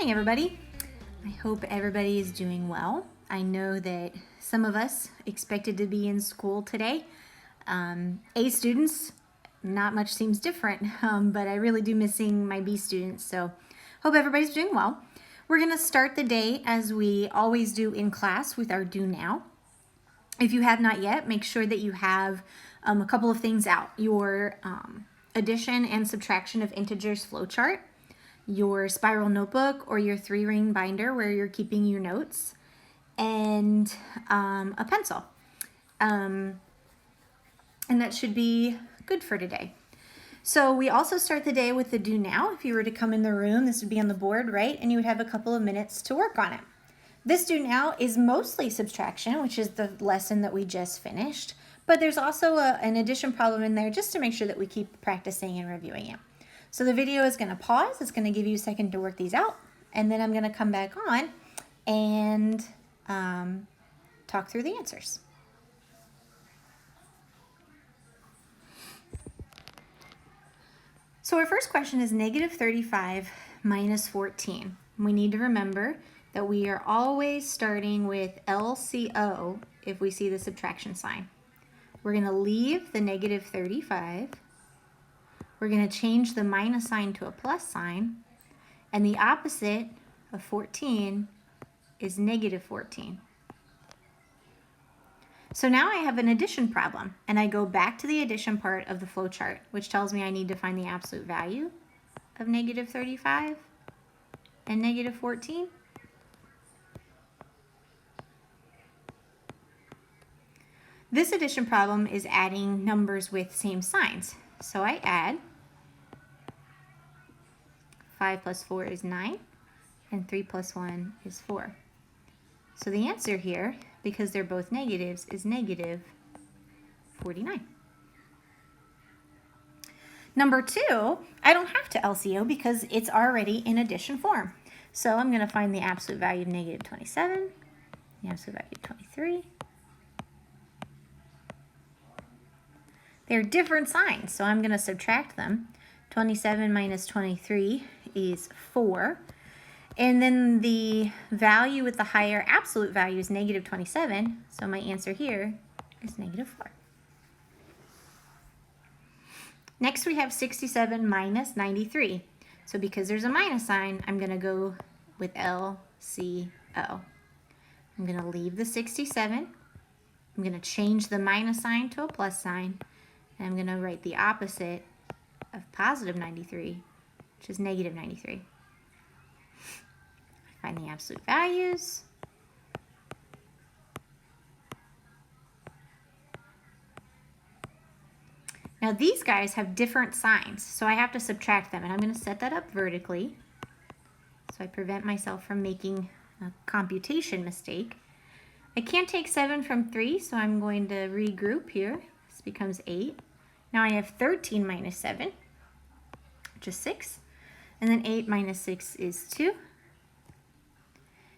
morning, everybody. I hope everybody is doing well. I know that some of us expected to be in school today. A students, not much seems different, but I really do miss seeing my B students, so hope everybody's doing well. We're going to start the day as we always do in class with our do now. If you have not yet, make sure that you have a couple of things out. Your addition and subtraction of integers flowchart, your spiral notebook or your 3-ring binder where you're keeping your notes, and a pencil. And that should be good for today. So we also start the day with the do now. If you were to come in the room, this would be on the board, right? And you would have a couple of minutes to work on it. This do now is mostly subtraction, which is the lesson that we just finished. But there's also an addition problem in there just to make sure that we keep practicing and reviewing it. So the video is going to pause. It's going to give you a second to work these out. And then I'm going to come back on and talk through the answers. So our first question is negative 35 minus 14. We need to remember that we are always starting with LCO if we see the subtraction sign. We're going to leave the negative 35. We're going to change the minus sign to a plus sign. And the opposite of 14 is negative 14. So now I have an addition problem, and I go back to the addition part of the flow chart, which tells me I need to find the absolute value of negative 35 and negative 14. This addition problem is adding numbers with same signs. So I add 5 plus 4 is 9, and 3 plus 1 is 4. So the answer here, because they're both negatives, is negative 49. Number 2, I don't have to LCO because it's already in addition form. So I'm going to find the absolute value of negative 27, the absolute value of 23. They're different signs, so I'm going to subtract them. 27 minus 23 is 4. And then the value with the higher absolute value is negative 27, so my answer here is negative 4. Next we have 67 minus 93. So because there's a minus sign, I'm going to go with LCO. I'm going to leave the 67. I'm going to change the minus sign to a plus sign. And I'm going to write the opposite of positive 93, which is negative 93. Find the absolute values. Now these guys have different signs, so I have to subtract them, and I'm going to set that up vertically so I prevent myself from making a computation mistake. I can't take 7 from 3, so I'm going to regroup here. This becomes 8. Now I have 13 minus 7, which is 6, and then 8 minus 6 is 2.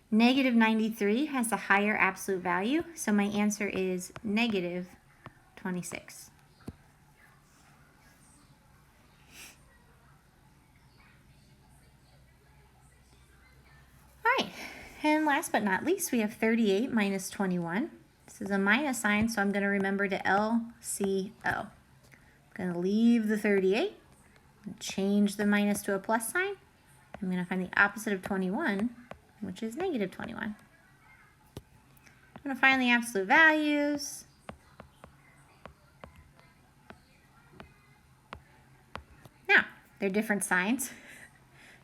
Negative 93 has a higher absolute value, so my answer is negative 26. All right, and last but not least, we have 38 minus 21. This is a minus sign, so I'm going to remember to LCO. I'm going to leave the 38, change the minus to a plus sign. I'm going to find the opposite of 21, which is negative 21. I'm going to find the absolute values. Now, they're different signs,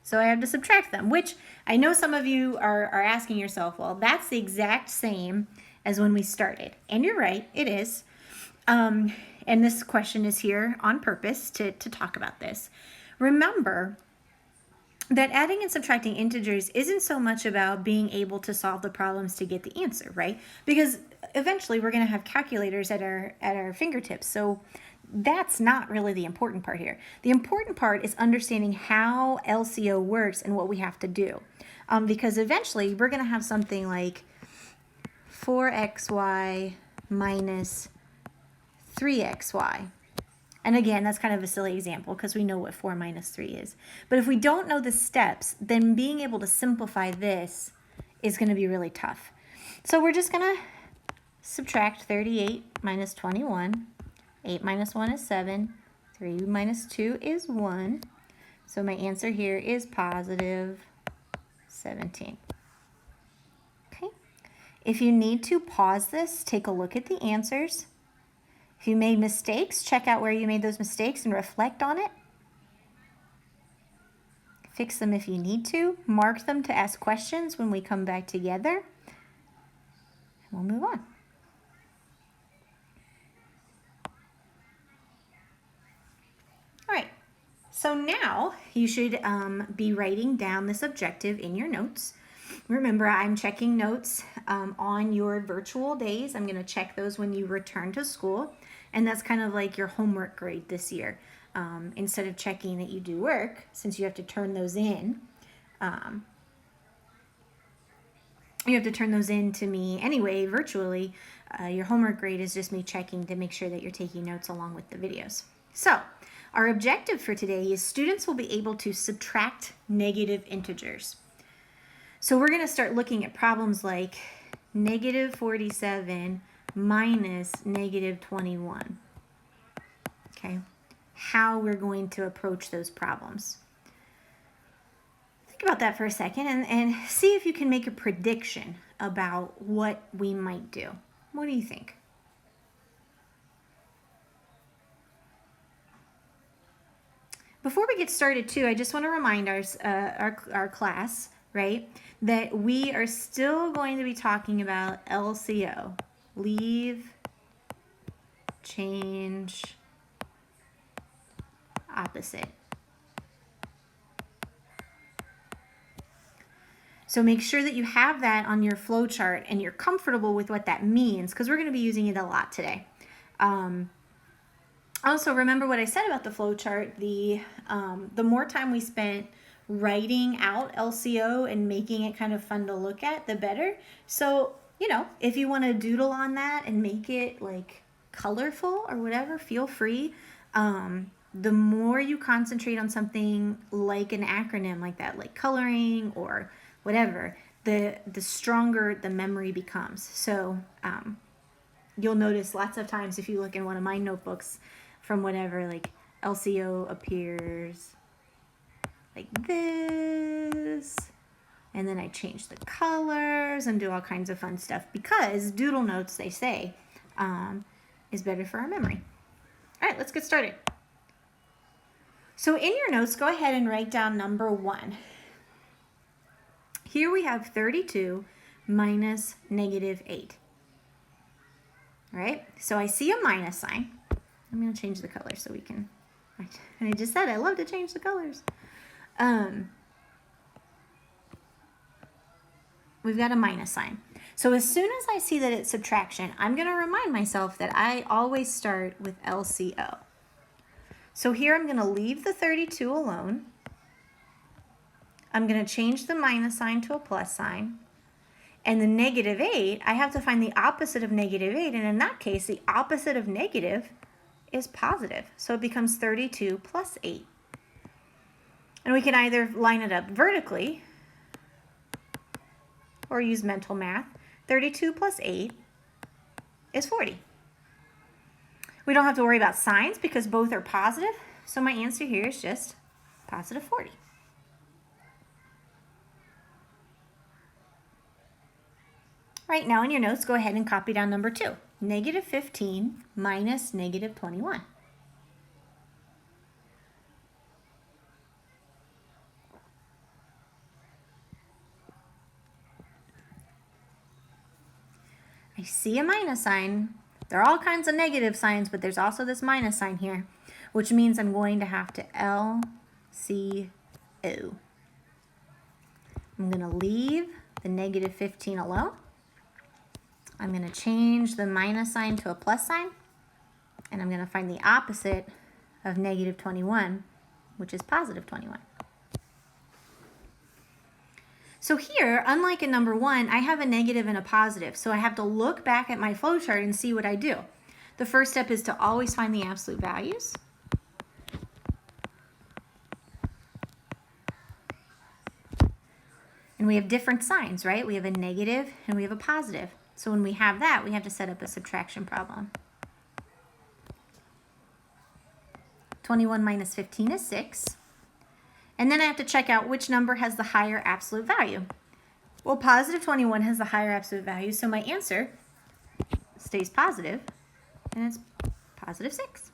so I have to subtract them, which I know some of you are asking yourself, well, that's the exact same as when we started. And you're right, it is. And this question is here on purpose to talk about this. Remember that adding and subtracting integers isn't so much about being able to solve the problems to get the answer, right? Because eventually we're going to have calculators at our fingertips. So that's not really the important part here. The important part is understanding how LCO works and what we have to do. Because eventually we're going to have something like 4xy minus 3xy. And again, that's kind of a silly example because we know what 4 minus 3 is. But if we don't know the steps, then being able to simplify this is going to be really tough. So we're just going to subtract 38 minus 21. 8 minus 1 is 7. 3 minus 2 is 1. So my answer here is positive 17. Okay. If you need to pause this, take a look at the answers. If you made mistakes, check out where you made those mistakes and reflect on it. Fix them if you need to. Mark them to ask questions when we come back together. And we'll move on. All right, so now you should be writing down this objective in your notes. Remember, I'm checking notes on your virtual days. I'm going to check those when you return to school. And that's kind of like your homework grade this year. Instead of checking that you do work, since you have to turn those in, you have to turn those in to me anyway, virtually. Your homework grade is just me checking to make sure that you're taking notes along with the videos. So, our objective for today is students will be able to subtract negative integers. So we're going to start looking at problems like negative 47 minus negative 21. Okay, how we're going to approach those problems. Think about that for a second and see if you can make a prediction about what we might do. What do you think? Before we get started too, I just want to remind our class, right, that we are still going to be talking about LCO. Leave, change, opposite. So make sure that you have that on your flow chart and you're comfortable with what that means because we're going to be using it a lot today. Also, remember what I said about the flow chart. The more time we spent writing out LCO and making it kind of fun to look at, the better. So, you know, if you want to doodle on that and make it like colorful or whatever, feel free. The more you concentrate on something like an acronym like that, like coloring or whatever, the stronger the memory becomes. So you'll notice lots of times if you look in one of my notebooks from whatever, like LCO appears like this, and then I change the colors and do all kinds of fun stuff because doodle notes, they say, is better for our memory. All right, let's get started. So in your notes, go ahead and write down number 1. Here we have 32 minus negative 8. All right, so I see a minus sign. I'm going to change the color so we can, and I just said I love to change the colors. We've got a minus sign. So as soon as I see that it's subtraction, I'm going to remind myself that I always start with LCO. So here I'm going to leave the 32 alone. I'm going to change the minus sign to a plus sign. And the negative 8, I have to find the opposite of negative 8. And in that case, the opposite of negative is positive. So it becomes 32 plus 8. And we can either line it up vertically or use mental math. 32 plus 8 is 40. We don't have to worry about signs because both are positive. So my answer here is just positive 40. Right now in your notes, go ahead and copy down number 2. Negative 15 minus negative 21. I see a minus sign. There are all kinds of negative signs, but there's also this minus sign here, which means I'm going to have to LCO. I'm going to leave the negative 15 alone. I'm going to change the minus sign to a plus sign, and I'm going to find the opposite of negative 21, which is positive 21. So here, unlike in number 1, I have a negative and a positive, so I have to look back at my flowchart and see what I do. The first step is to always find the absolute values. And we have different signs, right? We have a negative and we have a positive. So when we have that, we have to set up a subtraction problem. 21 minus 15 is 6. And then I have to check out which number has the higher absolute value. Well, positive 21 has the higher absolute value, so my answer stays positive, and it's positive 6.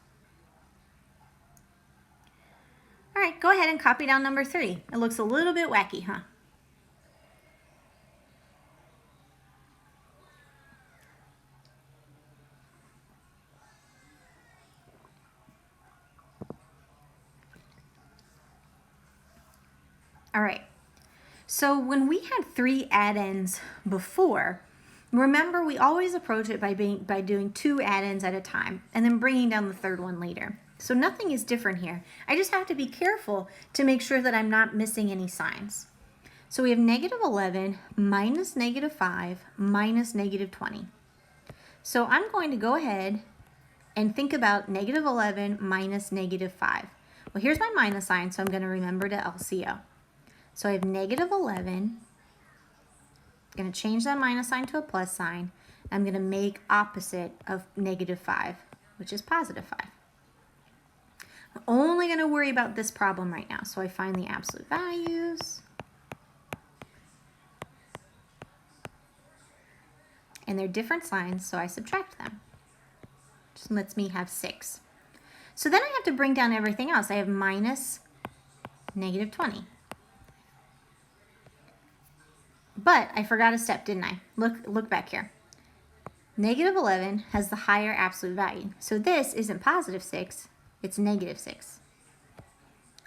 All right, go ahead and copy down number 3. It looks a little bit wacky, huh? All right, so when we had 3 add-ins before, remember we always approach it by doing 2 add-ins at a time and then bringing down the third one later. So nothing is different here. I just have to be careful to make sure that I'm not missing any signs. So we have negative 11 minus negative 5 minus negative 20. So I'm going to go ahead and think about negative 11 minus negative 5. Well, here's my minus sign, so I'm going to remember to LCO. So I have negative 11. I'm going to change that minus sign to a plus sign. I'm going to make opposite of negative 5, which is positive 5. I'm only going to worry about this problem right now. So I find the absolute values. And they're different signs, so I subtract them. Just lets me have 6. So then I have to bring down everything else. I have minus negative 20. But I forgot a step, didn't I? Look back here. Negative 11 has the higher absolute value. So this isn't positive 6, it's negative 6.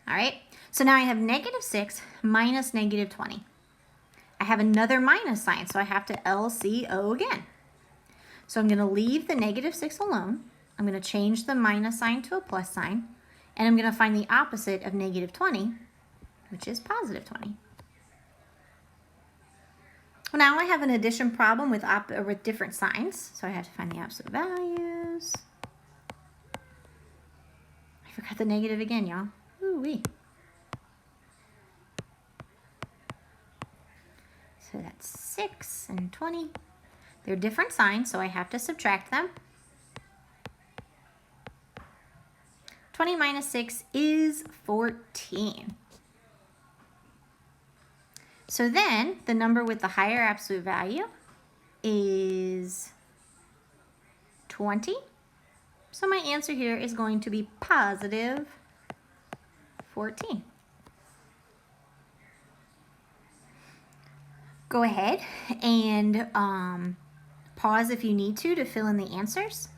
All right, so now I have negative 6 minus negative 20. I have another minus sign, so I have to LCO again. So I'm going to leave the negative 6 alone. I'm going to change the minus sign to a plus sign, and I'm going to find the opposite of negative 20, which is positive 20. Well, now I have an addition problem with different signs, so I have to find the absolute values. I forgot the negative again, y'all. Ooh-wee. So that's 6 and 20. They're different signs, so I have to subtract them. 20 minus 6 is 14. So then the number with the higher absolute value is 20. So my answer here is going to be positive 14. Go ahead and pause if you need to fill in the answers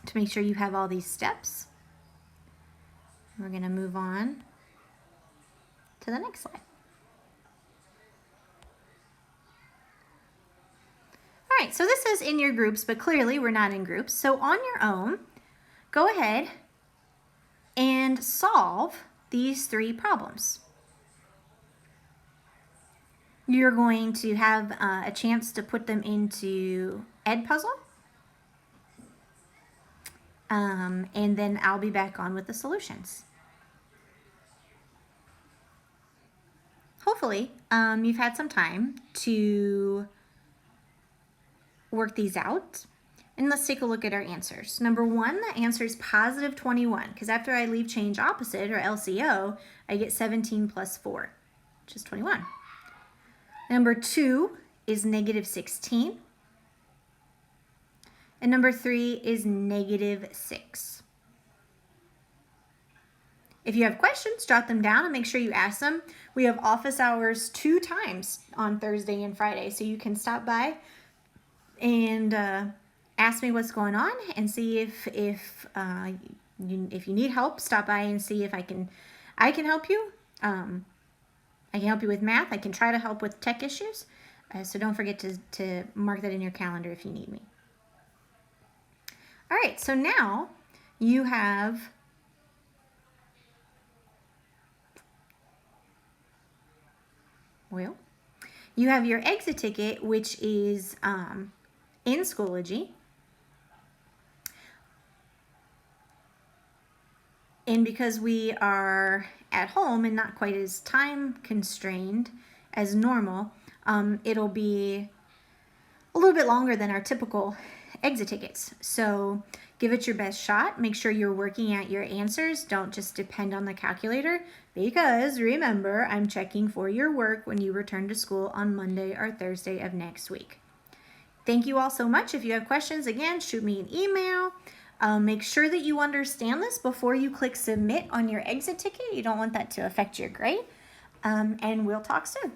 to make sure you have all these steps. We're going to move on to the next slide. All right, so this is in your groups, but clearly we're not in groups. So on your own, go ahead and solve these 3 problems. You're going to have a chance to put them into Edpuzzle. And then I'll be back on with the solutions. Hopefully, you've had some time to work these out. And let's take a look at our answers. Number 1, the answer is positive 21, because after I leave change opposite, or LCO, I get 17 plus 4, which is 21. Number 2 is negative 16. And number 3 is negative 6. If you have questions, jot them down and make sure you ask them. We have office hours 2 times on Thursday and Friday, so you can stop by and ask me what's going on and see if you need help. Stop by and see if I can help you. I can help you with math. I can try to help with tech issues. So don't forget to mark that in your calendar if you need me. All right, so now you have your exit ticket, which is in Schoology. And because we are at home and not quite as time constrained as normal, it'll be a little bit longer than our typical exit tickets. So give it your best shot. Make sure you're working at your answers. Don't just depend on the calculator, because remember, I'm checking for your work when you return to school on Monday or Thursday of next week. Thank you all so much. If you have questions, again, shoot me an email. Make sure that you understand this before you click submit on your exit ticket. You don't want that to affect your grade. And we'll talk soon.